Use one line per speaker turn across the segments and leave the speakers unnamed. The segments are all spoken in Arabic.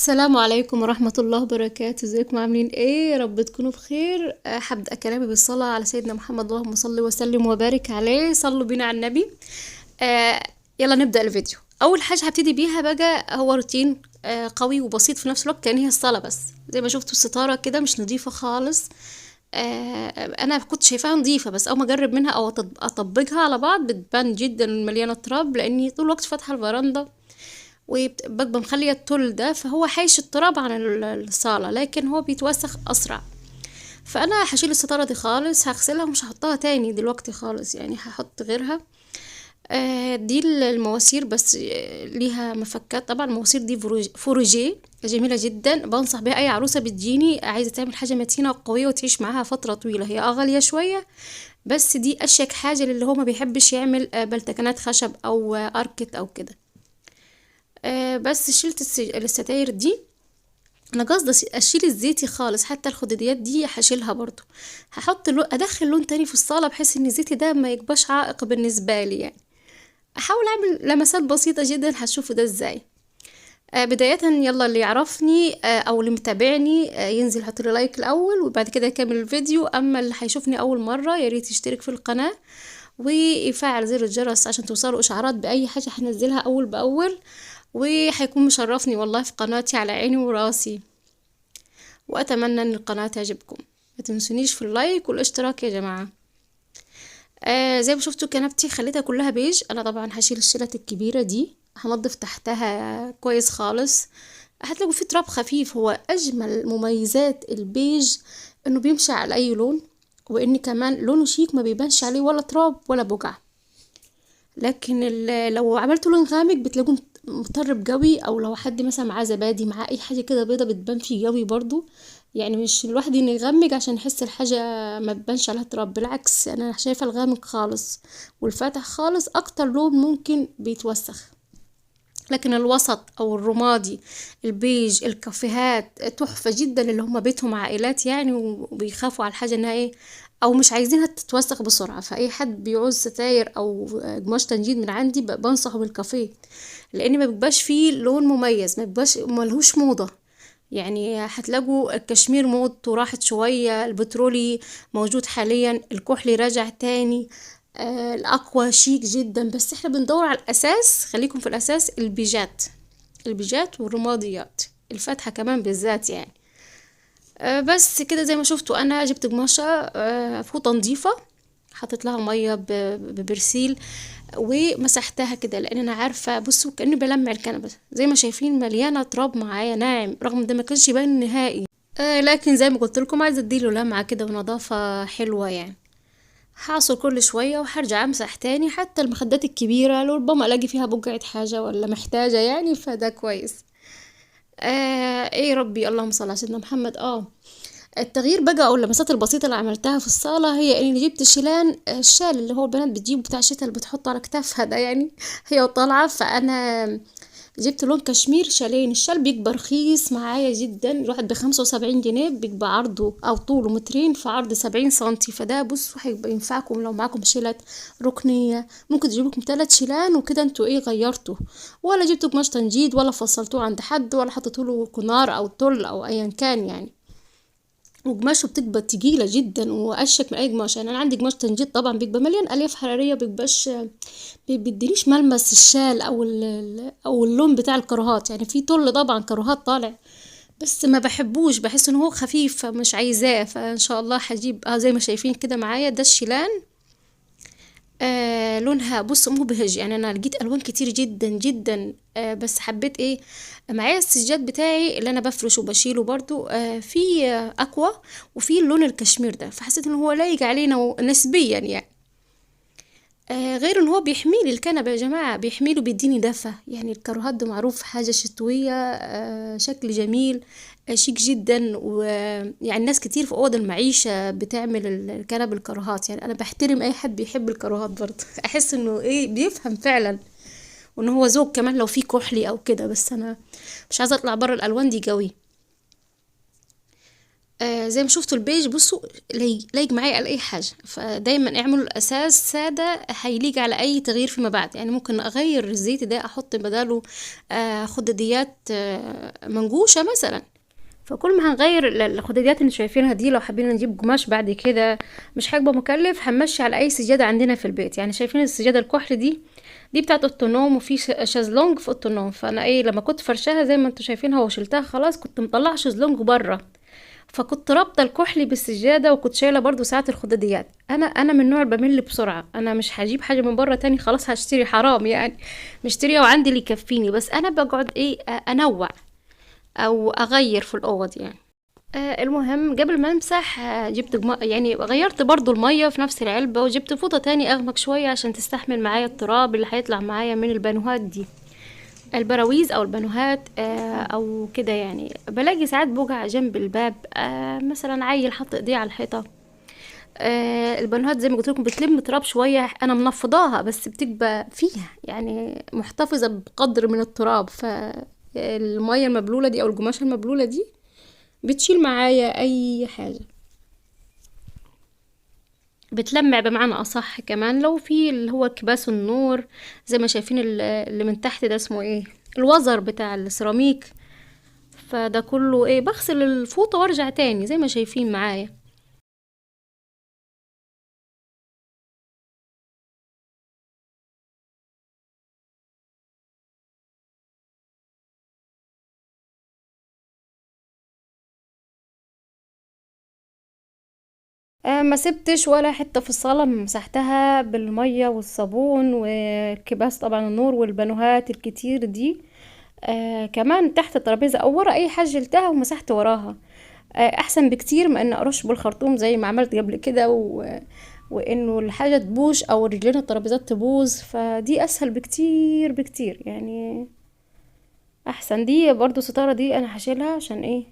السلام عليكم ورحمة الله وبركاته. ازيكم عاملين ايه؟ يا رب تكونوا بخير. هبدأ كلامي بالصلاة على سيدنا محمد، اللهم صل وسلم وبارك عليه. صلوا بينا على النبي. آه يلا نبدأ الفيديو. اول حاجة هبتدي بيها بقى هو روتين قوي وبسيط في نفس الوقت، كأن هي الصلاة بس. زي ما شفتوا الستارة كده مش نظيفة خالص. انا كنت شايفاها نظيفة، بس اول ما اجرب منها او اطبقها على بعض بتبان جدا مليانة تراب، لاني طول الوقت فاتحة الفرندا وببقى مخلية التل ده، فهو حيش التراب عن الصالة، لكن هو بيتوسخ أسرع. فأنا هشيل الستارة دي خالص، هغسلها ومش هحطها تاني دلوقتي خالص، يعني هحط غيرها. دي المواسير بس، ليها مفكات طبعا. المواسير دي فوروجيه جميلة جدا، بنصح بها أي عروسة بتجيني عايزة تعمل حاجة متينة وقوية وتعيش معاها فترة طويلة. هي غالية شوية، بس دي أشيك حاجة للي هو ما بيحبش يعمل بلتكنات خشب أو أركت أو كده. بس شلت الستاير دي. انا قصدي اشيل الزيتي خالص، حتى الخداديات دي هشيلها برضو. هحط ادخل لون تاني في الصالة، بحيث ان الزيتي ده ما يبقاش عائق بالنسبة لي يعني. احاول اعمل لمسات بسيطة جدا، هتشوفوا ده ازاي. بداية يلا اللي يعرفني او اللي متابعني ينزل يحط لي لايك الاول، وبعد كده يكمل الفيديو. اما اللي هيشوفني اول مرة يا ريت يشترك في القناة ويفعل زر الجرس عشان توصلوا اشعارات باي حاجة هنزلها اول باول. وهيكون مشرفني والله في قناتي، على عيني وراسي. واتمنى ان القناة تعجبكم. ما تنسونيش في اللايك والاشتراك يا جماعة. زي ما شفتوا كنبتي خليتها كلها بيج. انا طبعا هشيل الشيلة الكبيرة دي، هنضف تحتها كويس خالص. هتلاقوا فيه تراب خفيف. هو اجمل مميزات البيج انه بيمشي على اي لون، وان كمان لونه شيك، ما بيبانش عليه ولا تراب ولا بقع. لكن لو عملته لون غامق بتلاقوه مطرب قوي، او لو حد مثلا معاه زبادي معاه اي حاجه كده بيضه بتبان فيه قوي برضو. يعني مش الواحد انه يغمق عشان يحس الحاجه ما تبانش عليها تراب، بالعكس انا شايفه الغامق خالص والفاتح خالص اكتر لون ممكن بيتوسخ. لكن الوسط او الرمادي، البيج، الكافيهات تحفة جدا، اللي هم بيتهم عائلات يعني وبيخافوا على الحاجة انها ايه، او مش عايزينها تتوسخ بسرعة. فاي حد بيعوز ستاير او قماش تنجيد من عندي بنصحه بالكافيه، لان ما بيبقاش فيه لون مميز، ما بيبقاش ملهوش موضة. يعني هتلاقوا الكشمير موضته راحت شوية، البترولي موجود حاليا، الكحلي رجع تاني. الأقوى شيك جدا، بس احنا بندور على الأساس. خليكم في الأساس، البيجات والرماديات الفاتحة كمان بالذات يعني. بس كده زي ما شفتوا أنا جبت قماشة فوطة نظيفة، حطيت لها مية ببرسيل ومسحتها كده، لان انا عارفه بصوا كاني بلمع الكنبه. زي ما شايفين مليانه تراب معايا ناعم، رغم ده ما كانش باين نهائي. لكن زي ما قلت لكم عايزه اديله لمعه كده ونظافه حلوه يعني. هعصر كل شويه وهرجع امسح تاني، حتى المخدات الكبيره لو ربما الاقي فيها بقعه حاجه ولا محتاجه يعني، فده كويس. ايه ربي، اللهم صل على سيدنا محمد. التغيير بقى او اللمسات البسيطه اللي عملتها في الصاله، هي اني جبت الشال اللي هو البنات بتجيبه بتاع الشتا اللي بتحطه على كتافها ده يعني. هي وطالعه، فانا جبت لون كشمير شالين. الشال بيبقى رخيص معايا جدا، الواحد ب75 جنيه، بيبقى عرضه او طوله مترين في عرض 70 سنتي. فده بصوا هيبقى ينفعكم لو معاكم شيلات ركنيه، ممكن تجيبكم 3 شيلان وكده انتوا ايه غيرتوا. ولا جبتوا قماش تنجيد ولا فصلتوه عند حد ولا حطيتوا له كنار او تل او ايا كان يعني. وقماشه بتبقى تقيلة جدا وأشك من أي قماش. يعني أنا عندي قماش تنجيد طبعا بيبقى مليان ألياف حرارية، بيبقاش بيدينيش ملمس الشال أو اللون بتاع الكروهات. يعني في طل طبعا كروهات طالع، بس ما بحبوش، بحس إنه هو خفيف فمش عايزاه. فإن شاء الله هجيب زي ما شايفين كده معايا ده الشيلان. لونها بص مبهج يعني. انا لقيت الوان كتير جدا جدا، بس حبيت ايه. معايا السجاد بتاعي اللي انا بفرش وبشيله برضو في اكوا، وفي اللون الكشمير ده، فحسيت ان هو لايق علينا نسبيا يعني. غير ان هو بيحميلي الكنبة يا جماعة، بيحميله بيديني دفى. يعني الكروهات ده معروف حاجة شتوية، شكل جميل، شيك جدا. ويعني ناس كتير في اوض المعيشة بتعمل الكنب الكروهات. يعني انا بحترم اي حد بيحب الكروهات برضه احس انه ايه بيفهم فعلا، وان هو ذوق كمان لو في كحلي او كده. بس انا مش عايزة اطلع بره الالوان دي قوي. زي ما شفتوا البيج، بصوا لايق معايا على اي حاجه، فدايما اعملوا الاساس ساده هيليق على اي تغيير فيما بعد. يعني ممكن اغير الزيت ده، احط بداله خدديات منقوشه مثلا. فكل ما هنغير الخداديات اللي شايفينها دي، لو حابين نجيب قماش بعد كده مش هيبقى مكلف، هنمشي على اي سجاده عندنا في البيت. يعني شايفين السجاده الكحل دي بتاعت اوضه النوم، وفي شازلونج في اوضه النوم. فانا ايه، لما كنت فرشاها زي ما انتوا شايفينها وشلتها خلاص، كنت مطلعه شازلونج بره، فكنت رابطه الكحلي بالسجاده، وكنت شايله برضو ساعات الخداديات. انا من النوع اللي بمل بسرعه، انا مش هجيب حاجه من بره تاني، خلاص هشتري حرام يعني، مشتريها وعندي اللي يكفيني. بس انا بقعد ايه، انوع او اغير في الاوض يعني. المهم قبل ما امسح جبت يعني غيرت برضو المية في نفس العلبة، وجبت فوطة تاني اغمق شوية عشان تستحمل معايا التراب اللي هيطلع معايا من البانوهات دي، البراويز او البانوهات او كده. يعني بلاقي ساعات بوجع جنب الباب، مثلا عيل حط ايديه على الحيطة. البانوهات زي ما قلت لكم بتلم تراب شوية، انا منفضاها بس بتبقى فيها يعني محتفظة بقدر من التراب. فالمية المبلولة دي او القماشة المبلولة دي بتشيل معايا اي حاجة، بتلمع بمعنى اصح. كمان لو في اللي هو كباس النور، زي ما شايفين اللي من تحت ده اسمه ايه، الوزر بتاع السيراميك، فده كله ايه، بغسل الفوطة وارجع تاني زي ما شايفين معايا. ما سبتش ولا حتة في الصالة، مسحتها بالمية والصابون وكباس طبعا النور والبانوهات الكتير دي. كمان تحت الترابيزة او ورا اي حاجة شلتها ومسحت وراها. احسن بكتير من ان ارش بالخرطوم زي ما عملت قبل كده وانه الحاجة تبوش او رجلين الترابيزات تبوظ، فدي اسهل بكتير بكتير يعني. احسن دي برضو الستارة دي انا هشيلها عشان ايه،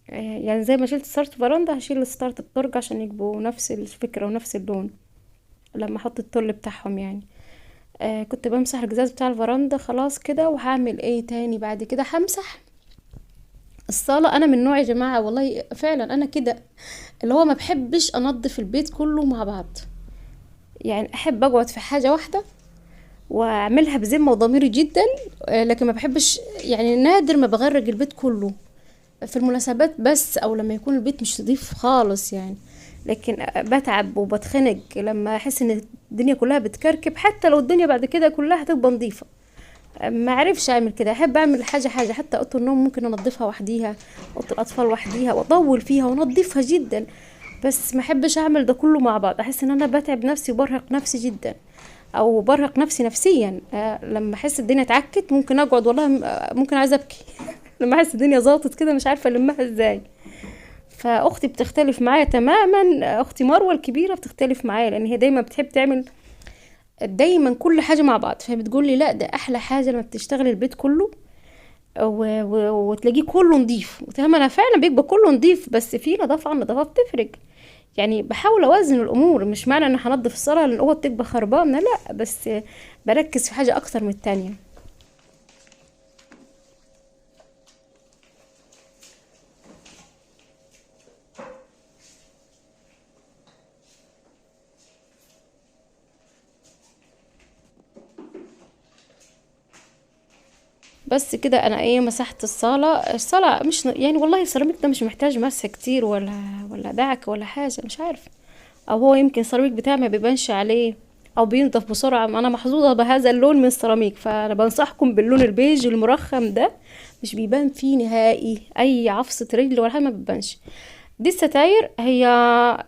يعني زي ما شلت ستارة فراندا هشيل ستارة الدرج عشان يبقوا نفس الفكرة ونفس اللون لما احط التل بتاعهم يعني. كنت بمسح الجزاز بتاع الفراندا خلاص كده، وهعمل ايه تاني بعد كده، همسح الصالة. انا من نوع يا جماعة والله فعلا انا كده، اللي هو ما بحبش انظف البيت كله مع بعض. يعني احب اقعد في حاجة واحدة واعملها بذمة وضميري جدا. لكن ما بحبش يعني، نادر ما بغرق البيت كله في المناسبات بس، او لما يكون البيت مش نضيف خالص يعني. لكن بتعب وبتخنق لما احس ان الدنيا كلها بتكركب، حتى لو الدنيا بعد كده كلها هتبقى نظيفة. ما اعرفش اعمل كده، احب اعمل حاجة حاجة. حتى اوضه النوم ممكن انضفها وحديها، اوضه الاطفال وحديها، واطول فيها وانضفها جدا. بس ما احبش اعمل ده كله مع بعض، احس ان انا بتعب نفسي وبرهق نفسي جدا، او برهق نفسي نفسيا. لما احس الدنيا اتعكت ممكن اقعد والله، ممكن عايزه ابكي لما احس الدنيا ظبطت كده مش عارفه المها ازاي. فاختي بتختلف معايا تماما، اختي مروه الكبيره بتختلف معايا، لان هي دايما بتحب تعمل دايما كل حاجه مع بعض. فهي بتقول لي لا، ده احلى حاجه لما بتشتغل البيت كله وتلاقيه كله نضيف. وتمام، انا فعلا بيبقى كله نضيف، بس في نظافه عن نظافه بتفرق. يعني بحاول اوازن الامور، مش معنى ان هنضف الصاله لان الاوضه تبقى خربانه، لا، بس بركز في حاجه اكتر من التانية. بس كده انا ايه، مسحت الصاله مش يعني، والله السيراميك ده مش محتاج مسح كتير ولا دعك ولا حاجه، مش عارفه. او هو يمكن السيراميك بتاعي ما بيبانش عليه او بينضف بسرعه. انا محظوظه بهذا اللون من السيراميك، فانا بنصحكم باللون البيج المرخم ده، مش بيبان فيه نهائي اي عفصه رجل ولا حاجه، ما بيبانش. دي الستاير هي،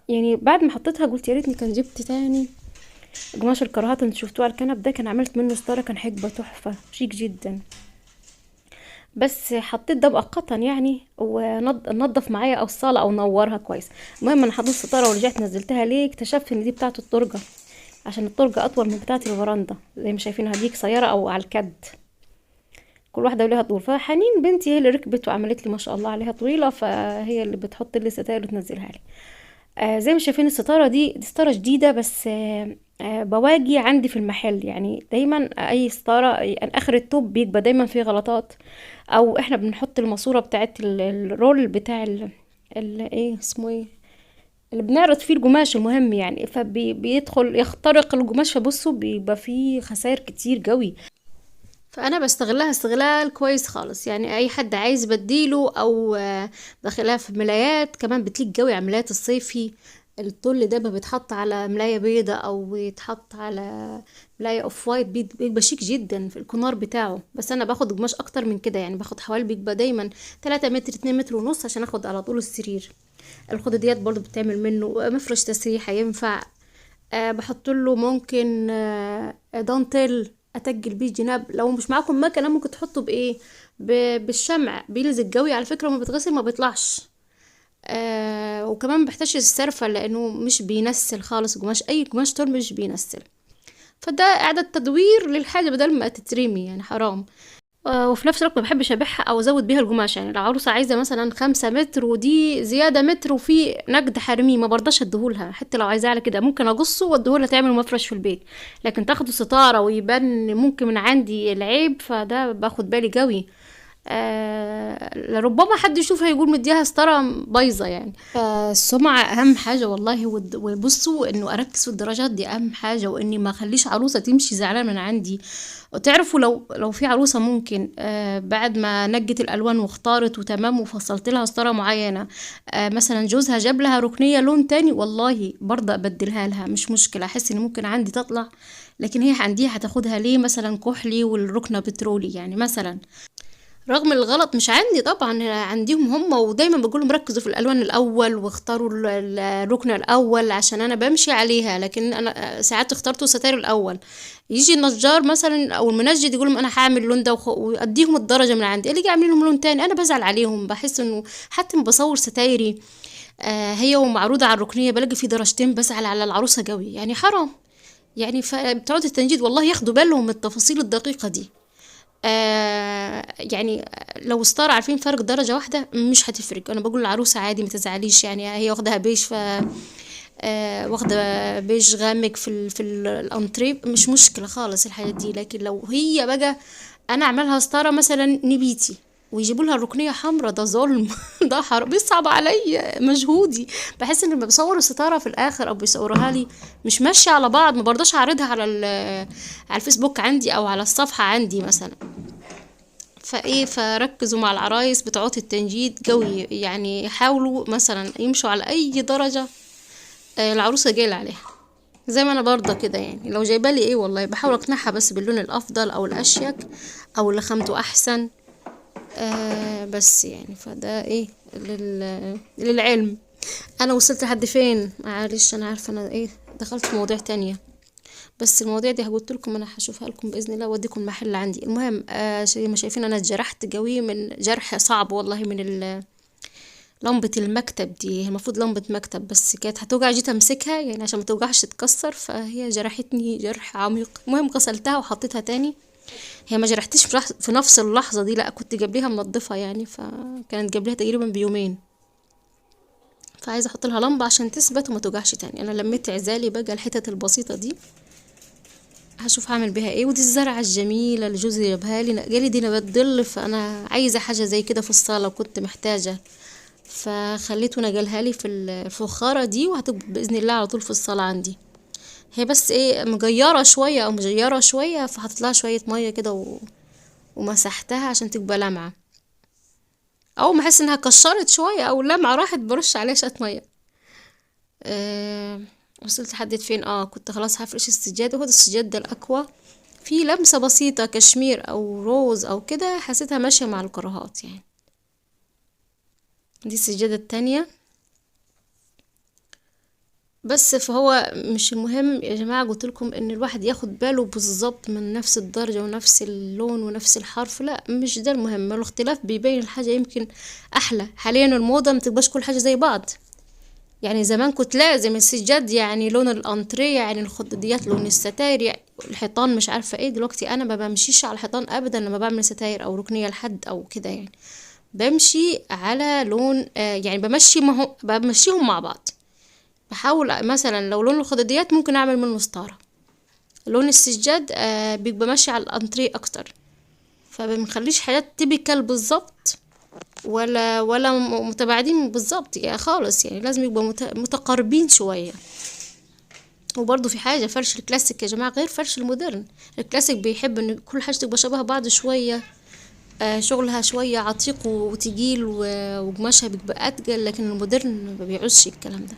يعني بعد ما حطيتها قلت يا ريتني كان جبت تاني قماش الكراهات اللي شفتوه على الكنب ده، كان عملت منه ستاره، كان هيبقى تحفه شيك جدا. بس حطيت ده مؤقتا يعني، ونضف معايا او الصاله او نورها كويس. المهم انا حطيت الستاره ورجعت نزلتها ليه، اكتشفت ان دي بتاعه الطرقه، عشان الطرقه اطول من بتاعه الفرندا زي ما شايفينها دي قصيره او على الكد، كل واحده وليها طول. فحنين بنتي هي اللي ركبت وعملت لي ما شاء الله عليها طويله، فهي اللي بتحط لي ستاير وتنزلها لي. زي ما شايفين الستاره دي ستاره جديده، بس بواجي عندي في المحل يعني دايما اي ستاره يعني اخر التوب بيبقى دايما فيه غلطات، او احنا بنحط الماسوره بتاعت الرول بتاع ايه اسمه ايه، اللي بنعرض فيه القماش، المهم يعني، فبيدخل يخترق القماش، فبصوا بيبقى فيه خسائر كتير قوي. فانا بستغلها استغلال كويس خالص، يعني اي حد عايز بديله، او داخلها في ملايات كمان بتليق قوي على ملايات الصيفي. التل ده بيتحط على ملاية بيضة او يتحط على ملاية اوف وايت، بيبقى شيك جدا في الكنار بتاعه. بس انا باخد قماش اكتر من كده، يعني باخد حوالي، بيبقى دايما 3 متر 2 متر ونص عشان اخد على طول السرير. الخدديات برضو بتعمل منه مفرش تسريحة ينفع. بحط له ممكن دانتيل اتجل بيه جناب. لو مش معاكم مكنه ممكن تحطوا بايه، بالشمع بيلزق قوي على فكره، وما بيتغسل ما بيطلعش. وكمان بحتاج السرفة لانه مش بينسل خالص قماش، اي قماش طول مش بينسل. فده اعادة تدوير للحاجة بدل ما تترمي، يعني حرام. وفي نفس الوقت ما بحبش ابيعها او ازود بيها القماش. يعني العروسه عايزه مثلا 5 متر ودي زياده متر وفي نقد حرمي، ما برضاش اديهولها. حتى لو عايزاه على كده ممكن اقصه واديهولها تعمل مفرش في البيت. لكن تاخدوا ستاره ويبان ممكن من عندي العيب، فده باخد بالي قوي. لربما حد يشوفها يقول مديها ستارة بايظة يعني. فالسمعة أهم حاجة والله. وبصوا إنه أركز في الدرجات دي أهم حاجة، وإني ما أخليش عروسة تمشي زعلانة من عندي. وتعرفوا لو في عروسة ممكن بعد ما نقت الألوان واختارت وتمام وفصلت لها ستارة معينة، مثلا جوزها جاب لها ركنية لون تاني، والله برضه أبدلها لها مش مشكلة. أحس إن ممكن عندي تطلع، لكن هي عندي هتاخدها ليه مثلا كحلي والركنة بترولي يعني مثلا. رغم الغلط مش عندي طبعا، عنديهم هم، ودايما بقولهم ركزوا في الالوان الاول واختاروا الركن الاول عشان انا بمشي عليها. لكن انا ساعات اخترتوا ستاير الاول، يجي النجار مثلا او المنجد يقول لهم انا هعمل اللون ده واديهم الدرجه من عندي، اللي يجي يعمل لهم لون تاني انا بزعل عليهم. بحس انه حتى ما بصور ستايري هي ومعروضه على الركنيه بلاقي في درجتين، بزعل على العروسه قوي يعني، حرام. يعني بتوع التنجيد والله ياخدوا بالهم من التفاصيل الدقيقه دي. يعني لو ستار عارفين فرق درجة واحدة مش هتفرق. انا بقول العروسة عادي ما تزعليش، يعني هي واخدها بيج، ف واخدة بيج غامق في الانتريه، مش مشكلة خالص الحاجات دي. لكن لو هي بقى انا اعملها ستارة مثلا نبيتي ويجيبوا لها الركنيه حمراء، ده ظلم. ده حرام، بيصعب عليا مجهودي. بحس ان لما بيصوروا الستاره في الاخر او بيصوروها لي مش ماشيه على بعض، ما برضاش اعرضها على الفيسبوك عندي او على الصفحه عندي مثلا. فايه، فركزوا مع العرايس بتوعات التنجيد قوي، يعني حاولوا مثلا يمشوا على اي درجه العروسه جايه عليها. زي ما انا برضه كده، يعني لو جايبالي ايه والله بحاول اقنعها بس باللون الافضل او الاشيك او اللي خامته احسن. بس يعني فده ايه للعلم. انا وصلت لحد فين معلش، انا عارفه انا ايه دخلت في مواضيع تانية. بس المواضيع دي قلت لكم انا هشوفها لكم باذن الله واديكم محل عندي. المهم زي ما شايفين انا اتجرحت قوي من جرح صعب والله من لمبة المكتب دي. هي المفروض لمبة مكتب بس كانت هتوجع، جيت امسكها يعني عشان ما توجعش تتكسر، فهي جرحتني جرح عميق. المهم غسلتها وحطيتها تاني. هي ما جرحتش في نفس اللحظة دي، لا كنت جابليها منضفة يعني، فكانت جابليها تقريبا بيومين. فعايزة احط لها لمبة عشان تثبت وما توجعش تاني. انا لميت عزالي بقى الحتت البسيطة دي، هشوف هعمل بيها ايه. ودي الزرعة الجميلة اللي جوزي جابها لي، جالي دي نبات ظل، فانا عايزة حاجة زي كده في الصالة وكنت محتاجة، فخليته نقلها لي في الفخارة دي، وهتبقى بإذن الله على طول في الصالة عندي. هي بس ايه مجيرة شوية او مجيرة شوية، فحطيت لها شوية مية كده ومسحتها عشان تبقى لامعة. اول ما احس انها كشرت شوية او لمعة راحت برش عليها شوية مية. أه وصلت لحد فين؟ كنت خلاص هفرش السجاد. وهو السجاد ده الاكوا في لمسة بسيطة كشمير او روز او كده، حسيتها ماشية مع الكراهات يعني. دي السجادة التانية. بس فهو مش المهم يا جماعة، قلت لكم ان الواحد ياخد باله بالظبط من نفس الدرجة ونفس اللون ونفس الحرف، لا مش ده المهم. الاختلاف بيبين الحاجة يمكن احلى. حاليا الموضة متبقاش كل حاجة زي بعض. يعني زمان كنت لازم السجاد يعني لون الانتريه، يعني الخدوديات لون الستاير، يعني الحيطان مش عارفة ايه. دلوقتي انا ما بمشيش على الحيطان ابدا لما بعمل ستاير او ركنية لحد او كده يعني. بمشي على لون يعني بمشي، ما هو بمشيهم مع بعض. بحاول مثلا لو لون الخداديات ممكن اعمل منه ستارة، لون السجاد بيبقى ماشي على الانتريه اكتر، فبنخليش حاجات تبكال بالظبط ولا متباعدين بالظبط يعني خالص، يعني لازم يبقوا متقاربين شوية. وبرضه في حاجة، فرش الكلاسيك يا جماعة غير فرش المودرن. الكلاسيك بيحب ان كل حاجة تبقى شبه بعض شوية، شغلها شوية عتيق وتقيل وقماشها بيبقى أتقل، لكن المودرن ما بيعوزش الكلام ده.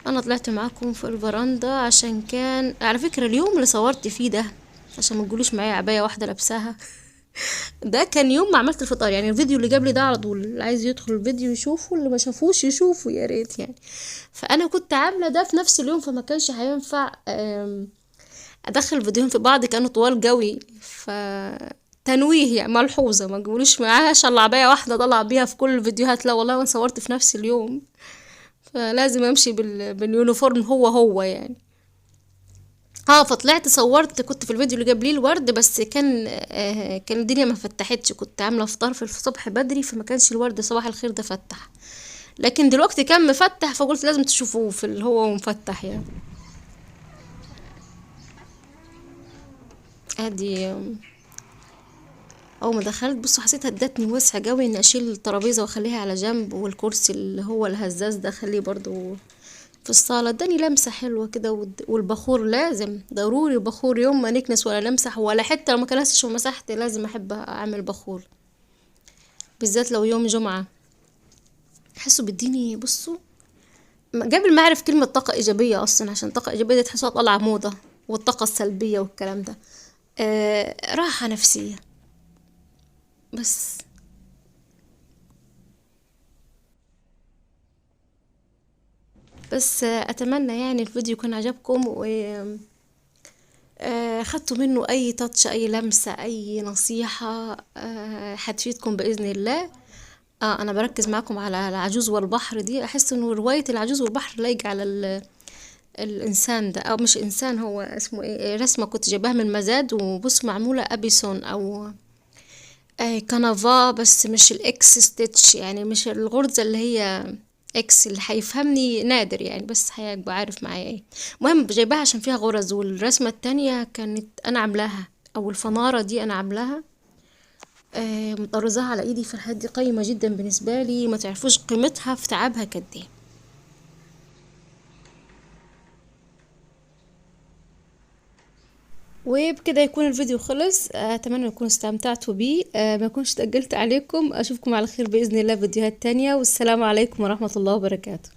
أنا طلعت معاكم في الفرندا عشان كان على فكرة اليوم اللي صورت فيه ده، عشان ما تقولوش معايا عباية واحدة لابساها. ده كان يوم ما عملت الفطار، يعني الفيديو اللي قبلي ده على طول، اللي عايز يدخل الفيديو يشوفه، اللي ما شافوش يشوفه يا ريت يعني. فانا كنت عامله ده في نفس اليوم، فما كانش هينفع ادخل فيديوهين في بعض، كانوا طوال قوي. تنويه يعني ملحوظه، ما تقولوش معاها عشان العبايه واحده طلع بيها في كل الفيديوهات، لا والله انا صورت في نفس اليوم، فلازم امشي باليونيفورم هو يعني. اه فطلعت صورت، كنت في الفيديو اللي قبليه الورد، بس كان الدنيا ما فتحتش، كنت عامله فطار في الصبح بدري، فما كانش الورد صباح الخير ده فتح. لكن دلوقتي كان مفتح، فقلت لازم تشوفوه في اللي هو مفتح يعني. ادي اول ما دخلت بصوا حسيتها ادتني وسع قوي اني اشيل الترابيزه واخليها على جنب، والكرسي اللي هو الهزاز ده اخليه برضو في الصالة، اداني لمسة حلوة كده. والبخور لازم ضروري، بخور يوم ما نكنس ولا نمسح، ولا حتى لو ما كنستش ومسحت لازم احب اعمل بخور، بالذات لو يوم جمعة. احسه بيديني بصوا، قبل ما اعرف كلمة طاقة ايجابية اصلا، عشان طاقة ايجابية دي تحسها طالعة موضة، والطاقة السلبية والكلام ده، راحة نفسية بس. اتمنى يعني الفيديو يكون عجبكم، و خدتوا منه اي تاتش، اي لمسة، اي نصيحة هتفيدكم باذن الله. انا بركز معاكم على العجوز والبحر دي، احس انه رواية العجوز والبحر لايقة على الانسان ده، او مش انسان، هو اسمه ايه، رسمة كنت جايباها من مزاد، وبص معمولة ابيسون او كنفا، بس مش الاكس ستيتش، يعني مش الغرزة اللي هي اكس، اللي هيفهمني نادر يعني، بس هيبقى عارف معايا ايه. المهم جايباها عشان فيها غرز، والرسمة التانية كانت انا عاملاها، او الفنارة دي انا عاملاها، مطرزاها على ايدي، فالحاجات دي قيمة جدا بالنسبة لي، ما تعرفوش قيمتها في تعبها قد ايه. وبكده يكون الفيديو خلص، اتمنى تكونوا استمتعتوا بيه، ما اكونش تقلت عليكم، اشوفكم على خير باذن الله فيديوهات تانية، والسلام عليكم ورحمة الله وبركاته.